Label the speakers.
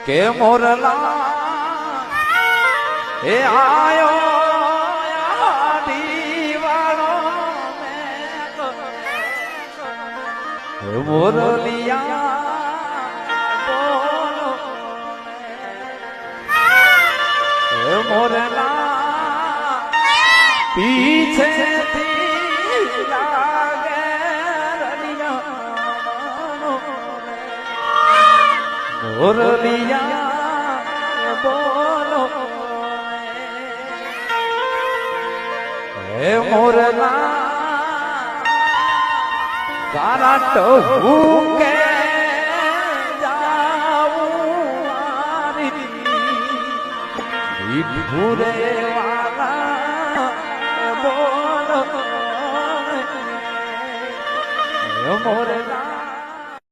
Speaker 1: કે મોરલા એ આયો દીવાણો મોરલિયા બોલો મોરલા પીછે મોરલિયા બોલો હે મોરલા તારા ટહુ કે